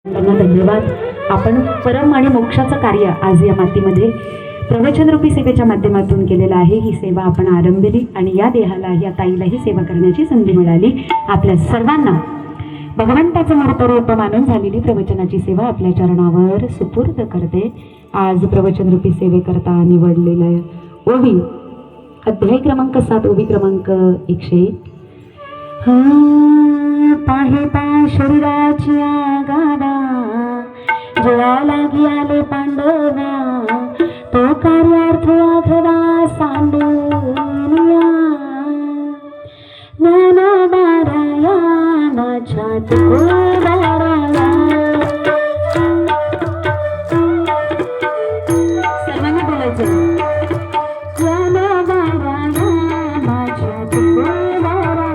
त्यांना धन्यवाद. आपण परम आणि मोक्षाचं कार्य आज या मातीमध्ये प्रवचनरूपी सेवेच्या माध्यमातून केलेलं आहे. ही सेवा आपण आरंभली आणि या देहाला या ताईलाही सेवा करण्याची संधी मिळाली. आपल्या सर्वांना भगवंताचं मूर्तरूप मानून झालेली प्रवचनाची सेवा आपल्या चरणावर सुपूर्द करते. आज प्रवचनरूपी सेवेकरता निवडलेला ओवी अध्याय क्रमांक 7 ओवी क्रमांक 101. पाहे शरीराची आगाडा जेव्हा लागी आले पांडवा तो कार्यार्थ आघवा सांडूया ज्ञानोबाराया माझ्या तुकोबाराया. सर्वांनी बोलायचं ज्ञानोबाराया माझ्या तुकोबाराया.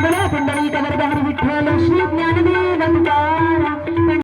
बोला पुंडलिक वरद हरी विठ्ठल